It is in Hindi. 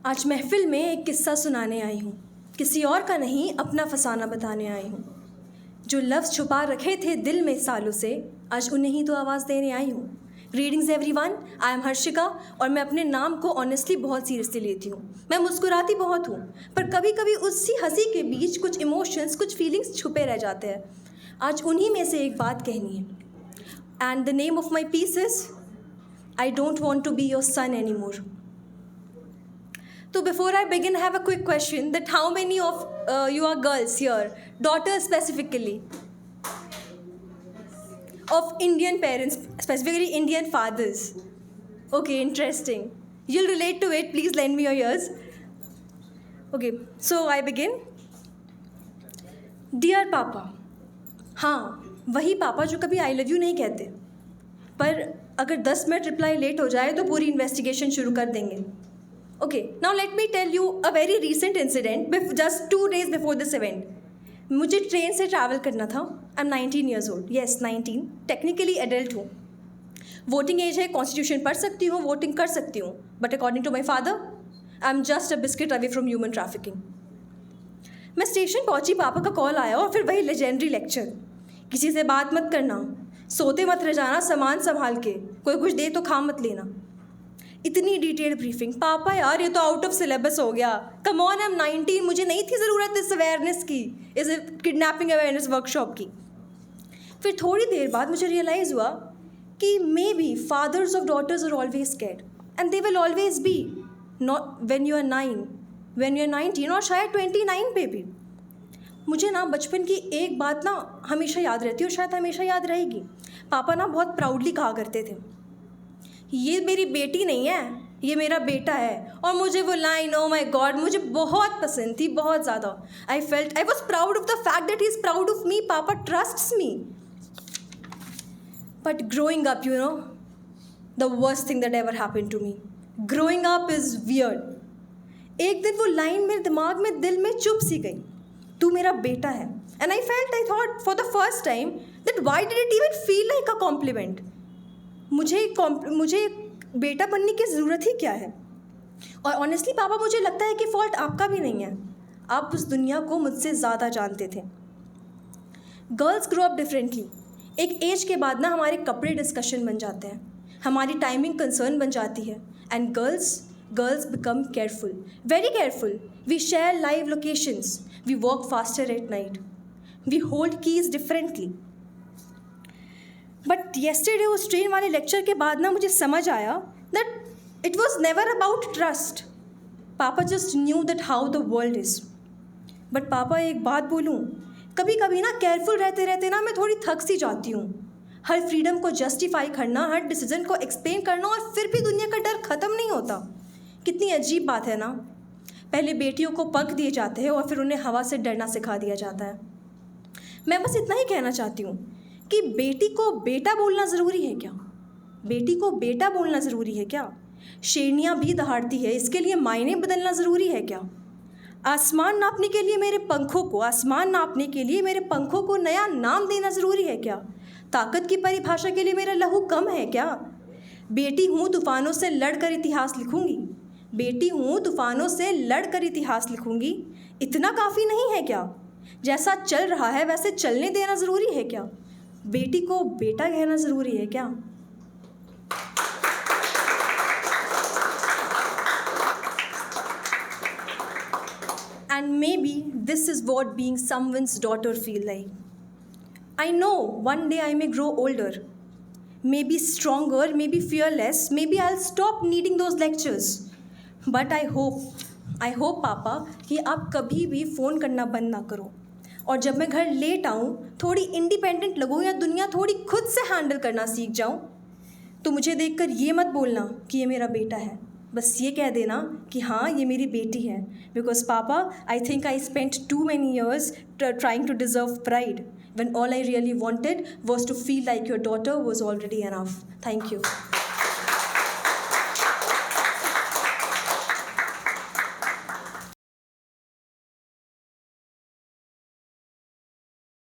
आज महफिल में एक किस्सा सुनाने आई हूँ, किसी और का नहीं अपना फसाना बताने आई हूँ। जो लफ्ज़ छुपा रखे थे दिल में सालों से, आज उन्हें ही तो आवाज़ देने आई हूँ। Greetings everyone, I am Harshika और मैं अपने नाम को ऑनेस्टली बहुत सीरियसली लेती हूँ। मैं मुस्कुराती बहुत हूँ, पर कभी कभी उसी हंसी के बीच कुछ इमोशंस, कुछ फीलिंग्स छुपे रह जाते हैं। आज उन्हीं में से एक बात कहनी है। And the name of my piece is I don't want to be your son any more. So before I begin, I have a quick question that how many of you are girls here, daughters specifically, of Indian parents, specifically Indian fathers? Okay, interesting. You'll relate to it, please lend me your ears. Okay, so I begin. Dear Papa, हाँ वही पापा जो कभी आई लव यू नहीं कहते, पर अगर 10 मिनट रिप्लाई लेट हो जाए तो पूरी इन्वेस्टिगेशन शुरू कर देंगे. Okay, now let me tell you a very recent incident just 2 days before this event. मुझे ट्रेन से ट्रैवल करना था. I am 19 years old. Yes, 19. Technically adult हूँ. वोटिंग एज है, कॉन्स्टिट्यूशन पढ़ सकती हूँ, वोटिंग कर सकती हूँ, but according to my father I am just a biscuit away from human trafficking. मैं स्टेशन पहुँची, पापा का कॉल आया और फिर वही लेजेंडरी लेक्चर, किसी से बात मत करना, सोते मत रह जाना, सामान संभाल के, कोई कुछ दे तो खा मत लेना. इतनी डिटेल्ड ब्रीफिंग. पापा यार ये तो आउट ऑफ सिलेबस हो गया. Come on, I am 19. मुझे नहीं थी ज़रूरत इस अवेयरनेस की, इस किडनैपिंग अवेयरनेस वर्कशॉप की. फिर थोड़ी देर बाद मुझे रियलाइज़ हुआ कि may be fathers of daughters are always scared and they will always be, not when you are 9, when you are 19 और शायद 29 पे भी. मुझे ना बचपन की एक बात ना हमेशा याद रहती है और शायद हमेशा याद रहेगी. पापा ना बहुत प्राउडली कहा करते थे, ये मेरी बेटी नहीं है, ये मेरा बेटा है. और मुझे वो लाइन, ओ माई गॉड, मुझे बहुत पसंद थी, बहुत ज़्यादा. I was proud of the fact that he is proud of me. पापा trusts me. But growing up, you know, the worst thing that ever happen to me. Growing up is weird. एक दिन वो लाइन मेरे दिमाग में, दिल में चुप सी गई, तू मेरा बेटा है. And I thought for the first time that why did it even feel like a compliment. मुझे बेटा बनने की ज़रूरत ही क्या है. और ऑनेस्टली पापा, मुझे लगता है कि फॉल्ट आपका भी नहीं है. आप उस दुनिया को मुझसे ज़्यादा जानते थे. Girls grow up differently. एक एज के बाद ना हमारे कपड़े डिस्कशन बन जाते हैं, हमारी टाइमिंग कंसर्न बन जाती है. And girls become careful, very careful. We share live locations, we walk faster at night, we hold keys differently. But yesterday उस ट्रेन वाले लेक्चर के बाद ना मुझे समझ आया that it was never about trust. पापा just knew that how the world is. But पापा, एक बात बोलूँ, कभी कभी ना केयरफुल रहते रहते ना मैं थोड़ी थक सी जाती हूँ. हर फ्रीडम को जस्टिफाई करना, हर डिसीजन को एक्सप्लेन करना, और फिर भी दुनिया का डर ख़त्म नहीं होता. कितनी अजीब बात है ना. पहले बेटियों को पंख दिए जाते हैं और फिर उन्हें हवा से डरना सिखा दिया जाता है. मैं बस इतना ही कहना चाहती हूँ कि बेटी को बेटा बोलना ज़रूरी है क्या? बेटी को बेटा बोलना ज़रूरी है क्या? शेरनियाँ भी दहाड़ती है, इसके लिए मायने बदलना ज़रूरी है क्या? आसमान नापने के लिए मेरे पंखों को नया नाम देना ज़रूरी है क्या? ताकत की परिभाषा के लिए मेरा लहू कम है क्या? बेटी हूँ, तूफ़ानों से लड़कर इतिहास लिखूँगी. इतना काफ़ी नहीं है क्या? जैसा चल रहा है वैसे चलने देना ज़रूरी है क्या? बेटी को बेटा कहना ज़रूरी है क्या? And maybe this is what being someone's daughter feel like. I know one day I may grow older, maybe stronger, maybe fearless, maybe I'll stop needing those lectures. But I hope पापा कि आप कभी भी फ़ोन करना बंद ना करो. और जब मैं घर लेट आऊँ, थोड़ी इंडिपेंडेंट लगूँ या दुनिया थोड़ी खुद से हैंडल करना सीख जाऊँ, तो मुझे देखकर ये मत बोलना कि ये मेरा बेटा है. बस ये कह देना कि हाँ ये मेरी बेटी है. बिकॉज पापा, I think I spent too many years trying to deserve pride when all I really wanted was to feel like your daughter was already enough. Thank you.